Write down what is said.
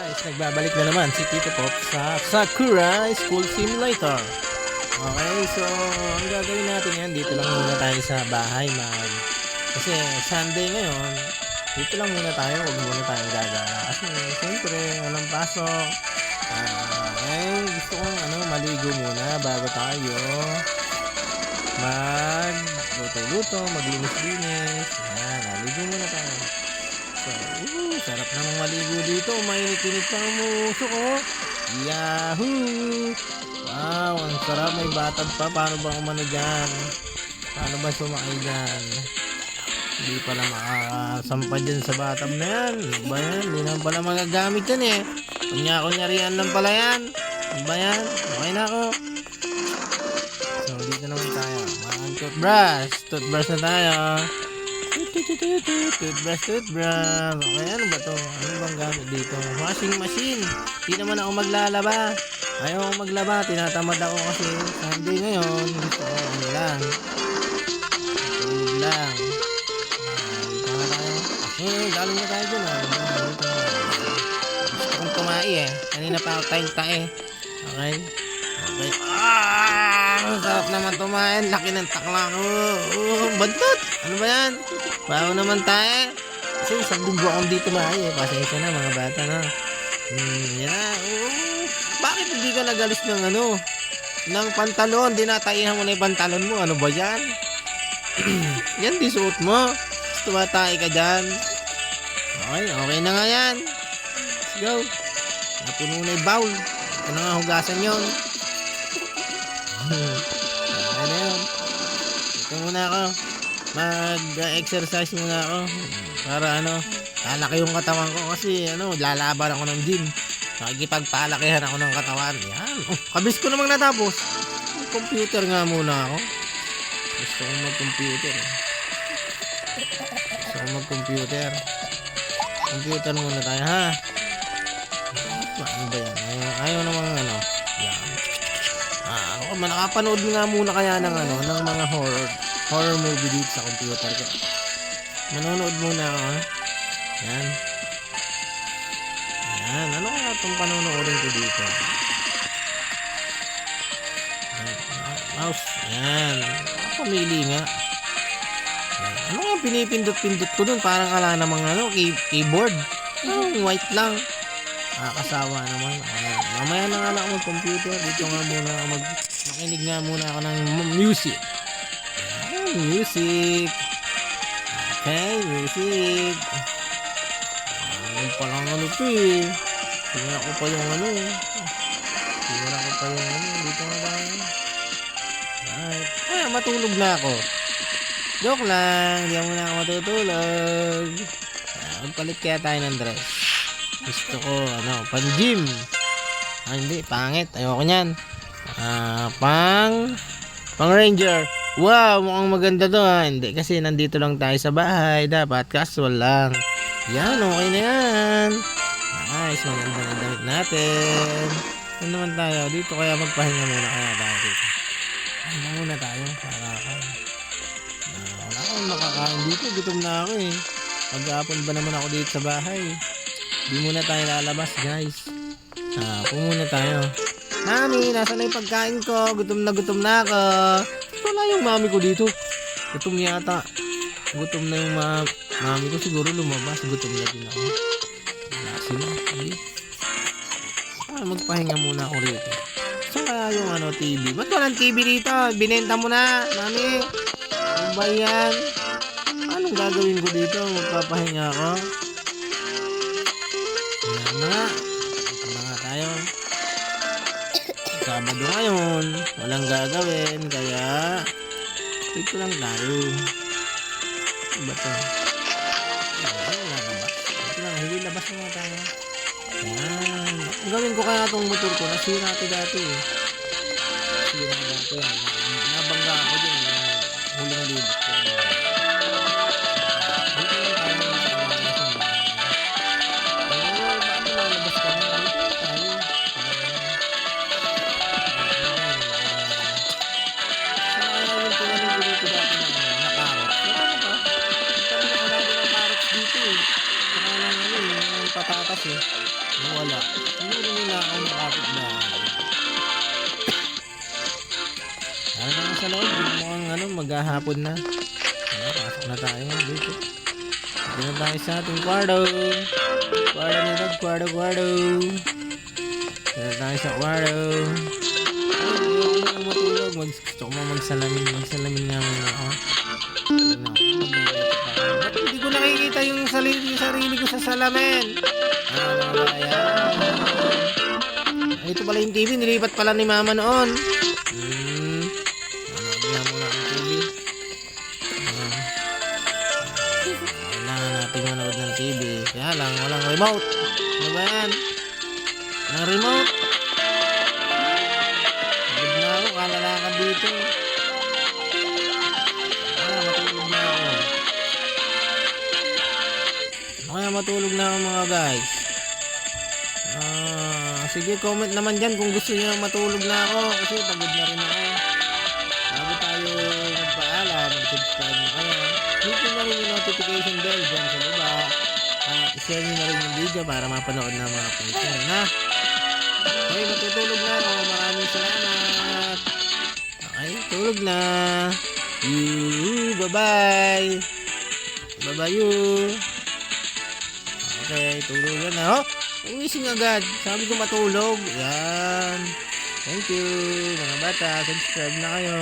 Guys, nagbabalik na naman si Tito Pop sa Sakura School Simulator. Okay, so ang gagawin natin yan, dito lang muna tayo sa bahay kasi Sunday ngayon, dito lang muna tayo, huwag muna tayong gagala. Kasi siyempre, walang pasok. Gusto kong maligo muna bago tayo luto maglinis-linis. Yan, maligo muna tayo. So, sarap namang maligo dito. Mainit-init pa ang musok, oh. Yahoo! Wow, ang sarap. May batag pa. Paano ba umano dyan? Paano ba sumakay dyan? Hindi pala makasampa dyan sa batag na yan. Ano ba yan? Hindi naman pala magagamit yan eh. Kunyari-kunyarian lang pala yan. Ano ba yan? Okay na ako. So, dito naman tayo. Toothbrush na tayo. Toothbrush. Okay, ano ba to? Ano bang gamit dito? Washing machine. Hindi naman ako maglalaba. Ayaw ako maglaba. Tinatamad ako kasi Sunday ngayon. Gusto ko lang. Tulog lang. Dito na tayo. Galing na tayo dun. Gusto kong tumae eh. Kanina pa ako tayong tae. Okay. Ang sarap naman tumain. Laki ng takla ko. Bantot. Ano ba yan? Bago naman tayo. Kasi isang linggo akong dito maay eh. Pasensya na mga bata na. Yan. Bakit hindi ka nagalis ng pantalon? Dinataihan mo na yung pantalon mo. Ano ba yan? Yan di suot mo. Tumatay ka dyan. Okay na nga yan. Let's go. Napuno na yung bowl. Ito na nga hugasan yun. Okay na yun. Ito muna ako. Mag-exercise muna ako para lalaki yung katawan ko kasi lalaban ako ng gym. Makikipagpalakihan ako ng katawan. Yan. Kabis ko namang natapos. Computer nga muna ako. Gusto kong mag-computer. Computer muna tayo, ha? Ano ba yan? Ayaw namang yan. Nakapanood nga muna kaya ng mga horror movie dito sa computer ko. Manonood muna ako, ha? Yan. Ano kaya itong panonoodin ko dito? Mouse. Yan. Pamili nga. Yan. Ano kaya pinipindot-pindot ko dun? Parang ala namang keyboard. White lang. Nakasawa naman. Mamaya na nga lang ako mag-computer. Dito nga muna ako makinig nga muna ako ng music. Music. Okay, music. Palang ito eh. Tingnan ko pa yung dito nga tayo. Right. Matulog na ako. Joke lang. Hindi muna ako matutulog. Magpalit kaya tayo ng dress. Gusto ko pang gym. Hindi, pangit. Ayoko nyan. Pang ranger. Wow, mukhang maganda to ha. Hindi, kasi nandito lang tayo sa bahay. Dapat casual lang. Yan, okay na yan. Nice, maganda na damit natin. Ano naman tayo? Dito kaya magpahinga muna kaya tayo dito. Pahinga muna tayo para wala akong makakain dito. Gutom na ako eh. Pag-aapon ba naman ako dito sa bahay? Di muna tayo lalabas, guys. Muna tayo. Mami, nasa na yung pagkain ko? Gutom na ako. Wala yung mami ko dito. Gutom yata. Gutom na yung mami ko. Siguro lumabas. Gutom na din ako. Wala sila. Magpahinga muna ako rito. Saan kaya yung TV? Ba't walang TV dito? Binenta mo na, mami. Ano ba yan? Anong gagawin ko dito? Magpapahinga ako. Yan na. Ito na nga tayo. Sabado ngayon. Walang gagawin. Kaya dito lang tayo. Ano ba ito? Ito lang. Hindi labas na nga tayo. Yan. Ang gawin ko kaya itong motor ko. Nasira ito dati eh. Nabangga ako dyan. Huling libot ko. Patatas eh. Nawala. Siguro nila ako ng kapitbahay. Ano naman sa loob? Mukhang ano, maghahapon na. Pasok na tayo dito. Dito na tayo sa ating kwarto. Kwarto nito, kwarto. Dito na tayo sa kwarto. Ay, ayoko na matulog. Gusto ko magsalamin. Magsalamin nga muna ako. Ba't hindi ko nakikita yung sarili ko sa salamin? Ano ba yan? Ito pala yung TV. Nilipat pala ni mama noon. Manood nga muna ang TV. Kailangan natin manood ng TV. Kaya lang, walang remote. Ano ba yan? Walang remote. Pagod na ako, kalalakad dito. Matulog na ako. Kaya matulog na ako mga guys. Sige, comment naman dyan kung gusto nyo matulog na ako. Kasi pagod na rin ako. Bago tayo magpaalam, mag-subscribe na kayo. Hit nyo na rin yung notification bell dyan sa baba. I-share nyo na rin yung video para mapanood na mga picture na. Okay, matutulog na ako. Maraming salamat. Okay, tulog na. Bye-bye. Bye-bye you. Okay, tulog na. Oh, umising agad. Sabi ko matulog. Yan. Thank you. Mga bata, subscribe na kayo.